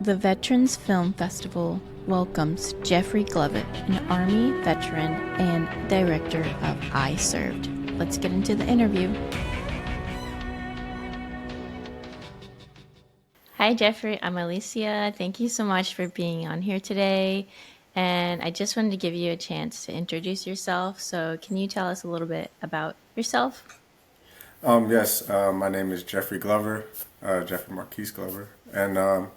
The Veterans Film Festival welcomes Jeffrey Glover, an Army veteran and director of I Served. Let's get into the interview. Hi, Jeffrey. I'm Alicia. Thank you so much for being on here today. And I just wanted to give you a chance to introduce yourself. So, can you tell us a little bit about yourself? Yes, my name is Jeffrey Glover, Jeffrey Marquise Glover, and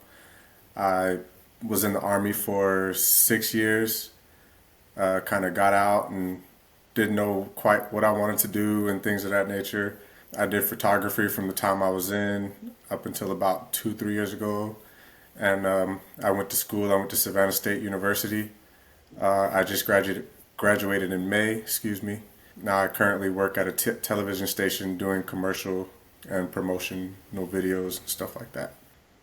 I was in the Army for 6 years. Kind of got out and didn't know quite what I wanted to do and things of that nature. I did photography from the time I was in up until about 3 years ago, and I went to school. I went to Savannah State University. I just graduated in May. Excuse me. Now I currently work at a television station doing commercial and promotional videos and stuff like that.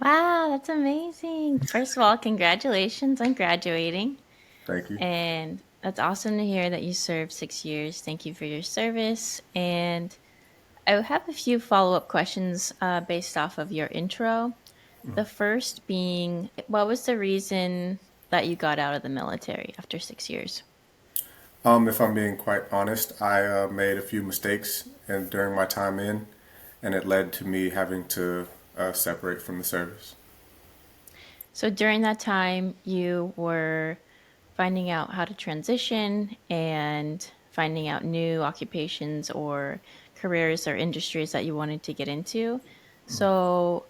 Wow, that's amazing. First of all, congratulations on graduating. Thank you. And that's awesome to hear that you served 6 years. Thank you for your service. And I have a few follow up questions based off of your intro. The first being, what was the reason that you got out of the military after 6 years? If I'm being quite honest, I made a few mistakes and during my time in, and it led to me having to separate from the service. So during that time, you were finding out how to transition and finding out new occupations or careers or industries that you wanted to get into. So,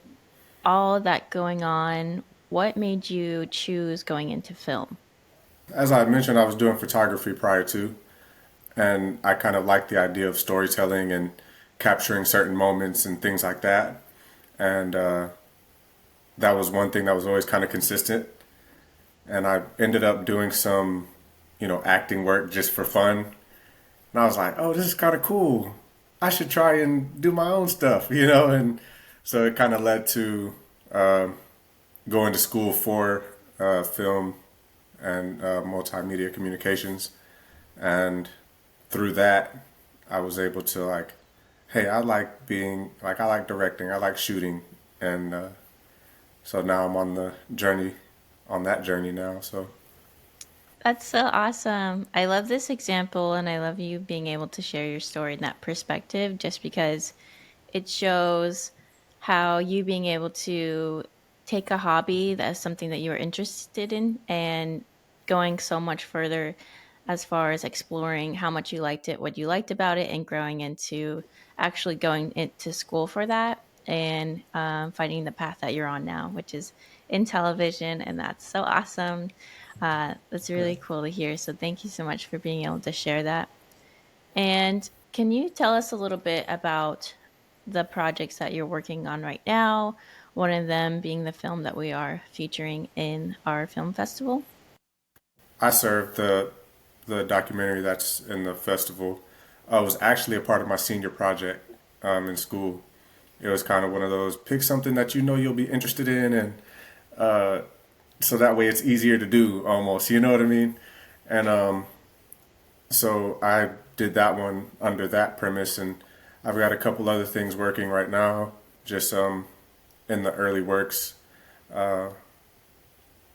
all that going on, what made you choose going into film? As I mentioned, I was doing photography prior to, and I kind of liked the idea of storytelling and capturing certain moments and things like that. And that was one thing that was always kind of consistent. And I ended up doing some, acting work just for fun. And I was like, oh, this is kind of cool. I should try and do my own stuff, And so it kind of led to going to school for film and multimedia communications. And through that, I was able to hey, I like directing, I like shooting. And so now I'm on that journey now. So That's so awesome. I love this example and I love you being able to share your story in that perspective just because it shows how you being able to take a hobby that's something that you were interested in and going so much further as far as exploring how much you liked it, what you liked about it, and growing into actually going into school for that and finding the path that you're on now, which is in television. And that's so awesome. That's yeah. really cool to hear. So thank you so much for being able to share that. And can you tell us a little bit about the projects that you're working on right now? One of them being the film that we are featuring in our film festival. I served the documentary that's in the festival. Was actually a part of my senior project in school. It was kind of one of those pick something that you know you'll be interested in, and so that way it's easier to do almost. You know what I mean? And so I did that one under that premise, and I've got a couple other things working right now, just in the early works.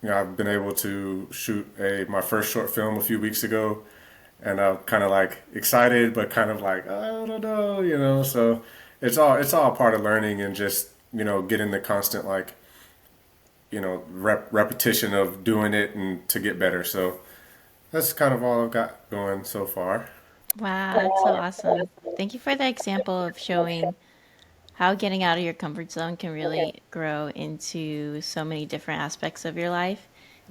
I've been able to shoot a my first short film a few weeks ago, and I'm kind of like excited, but kind of like I don't know. So it's all part of learning and just getting the constant repetition of doing it and to get better. So that's kind of all I've got going so far. Wow, that's so awesome. Thank you for the example of showing how getting out of your comfort zone can really grow into so many different aspects of your life.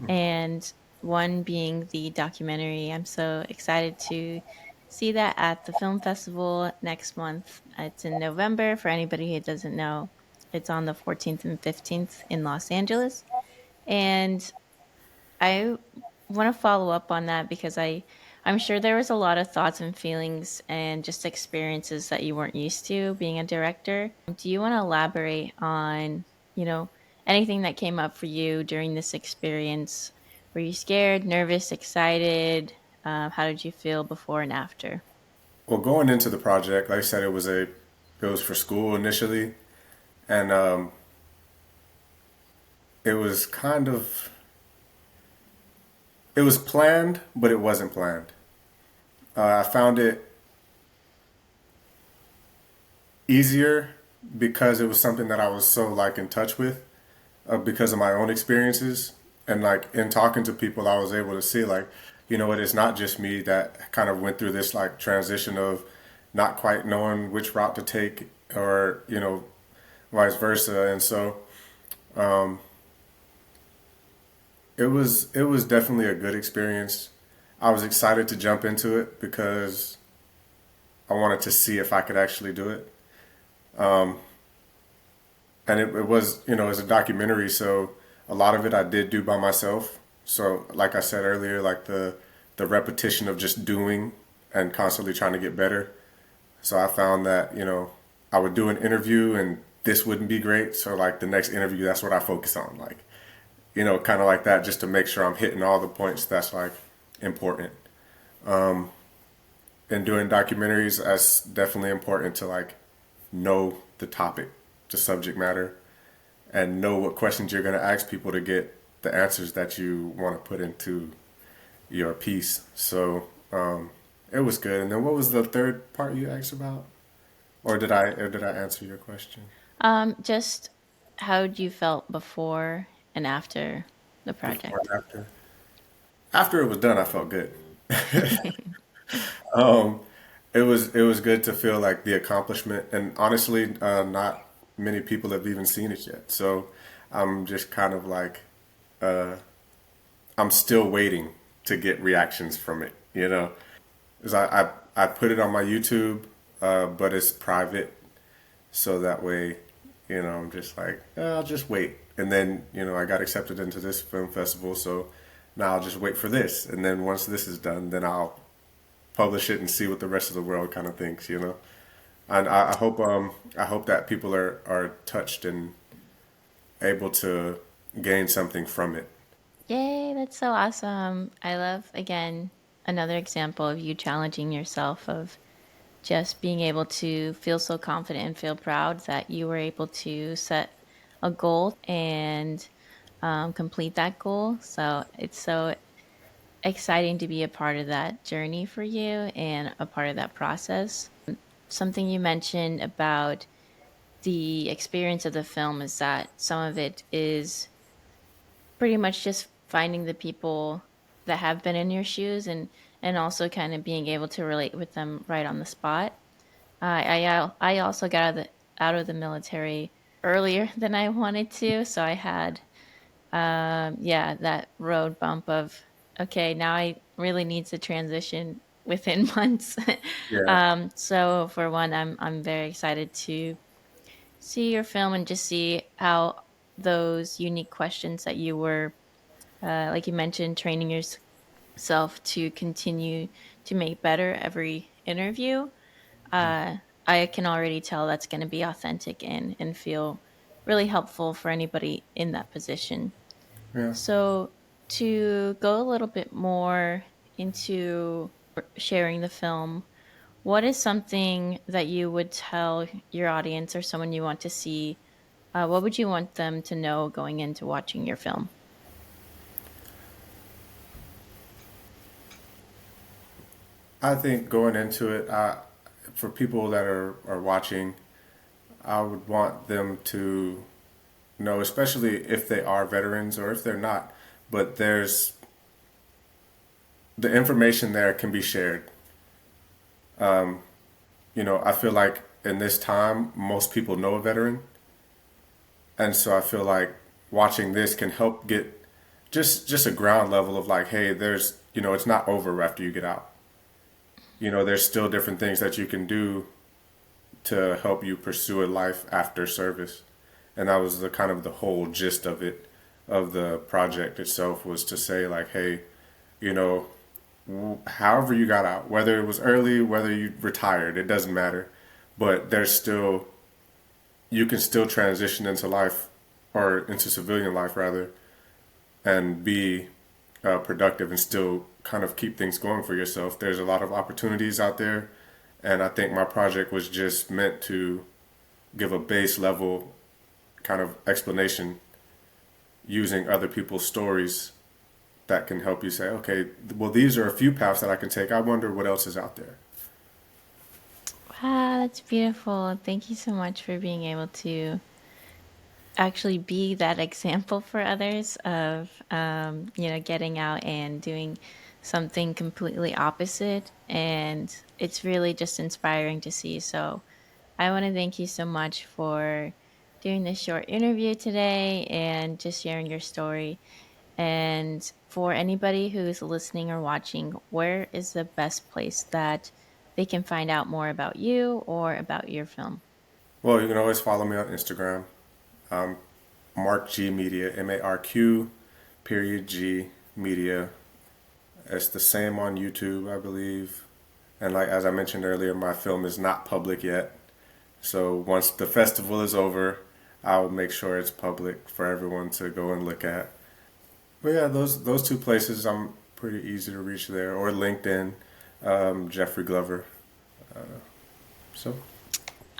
And one being the documentary. I'm so excited to see that at the film festival next month. It's in November for anybody who doesn't know. It's on the 14th and 15th in Los Angeles. And I want to follow up on that because I'm sure there was a lot of thoughts and feelings and just experiences that you weren't used to being a director. Do you want to elaborate on, you know, anything that came up for you during this experience? Were you scared, nervous, excited? How did you feel before and after? Well, going into the project, like I said, it was for school initially, and it was kind of it was planned, but it wasn't planned. I found it easier because it was something that I was so like in touch with because of my own experiences and like in talking to people I was able to see like you know what it's not just me that kind of went through this like transition of not quite knowing which route to take or you know vice versa and so it was definitely a good experience. I was excited to jump into it because I wanted to see if I could actually do it. And it was, you know, it was a documentary, so a lot of it I did do by myself. So, like I said earlier, like the repetition of just doing and constantly trying to get better. So I found that, you know, I would do an interview and this wouldn't be great. So like the next interview, that's what I focus on. Like, you know, kind of like that, just to make sure I'm hitting all the points that's like important. And doing documentaries, that's definitely important to like know the topic, the subject matter, and know what questions you're going to ask people to get the answers that you want to put into your piece. So it was good. And then what was the third part you asked about, or did I answer your question Just how you felt before and after the before project. and after? After it was done, I felt good. It was good to feel like the accomplishment, and honestly, not many people have even seen it yet. So I'm just kind of like I'm still waiting to get reactions from it. You know, 'cause I put it on my YouTube, but it's private, so that way, you know, I'm just like I'll just wait, and then you know I got accepted into this film festival, so now I'll just wait for this, and then once this is done, then I'll publish it and see what the rest of the world kind of thinks. You know, and I hope that people are touched and able to gain something from it. Yay, that's so awesome. I love, again, another example of you challenging yourself, of just being able to feel so confident and feel proud that you were able to set a goal and complete that goal. So it's so exciting to be a part of that journey for you and a part of that process. Something you mentioned about the experience of the film is that some of it is pretty much just finding the people that have been in your shoes, and also kind of being able to relate with them right on the spot. I also got out of the military earlier than I wanted to, so I had yeah, that road bump of, okay, now I really need to transition within months. Yeah, So for one, I'm very excited to see your film and just see how those unique questions that you were, like you mentioned, training yourself to continue to make better every interview. Uh, I can already tell that's going to be authentic and feel really helpful for anybody in that position. yeah. So, to go a little bit more into sharing the film, what is something that you would tell your audience or someone you want to see? What would you want them to know going into watching your film? I think going into it, for people that are watching, I would want them to know, especially if they are veterans or if they're not, but there's the information there can be shared. You know, I feel like in this time, most people know a veteran, and so I feel like watching this can help get just a ground level of like, hey, there's you know, it's not over after you get out. You know, there's still different things that you can do to help you pursue a life after service. And that was the kind of the whole gist of it, of the project itself, was to say like, hey, you know, however you got out, whether it was early, whether you retired, it doesn't matter. But there's still, you can still transition into life or into civilian life rather, and be productive and still kind of keep things going for yourself. There's a lot of opportunities out there, and I think my project was just meant to give a base level kind of explanation, using other people's stories that can help you say, okay, well, these are a few paths that I can take. I wonder what else is out there. Wow, that's beautiful. Thank you so much for being able to actually be that example for others of, getting out and doing something completely opposite. And it's really just inspiring to see. So I want to thank you so much for doing this short interview today and just sharing your story. And for anybody who's listening or watching, where is the best place that they can find out more about you or about your film? Well, you can always follow me on Instagram, Mark G Media, MARQ period G Media. It's the same on YouTube, I believe. And like as I mentioned earlier, my film is not public yet. So once the festival is over, I'll make sure it's public for everyone to go and look at. But yeah, those two places I'm pretty easy to reach there, or LinkedIn, Jeffrey Glover. So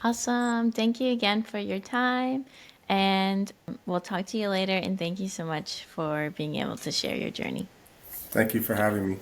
Awesome. Thank you again for your time. And we'll talk to you later. And thank you so much for being able to share your journey. thank you for having me.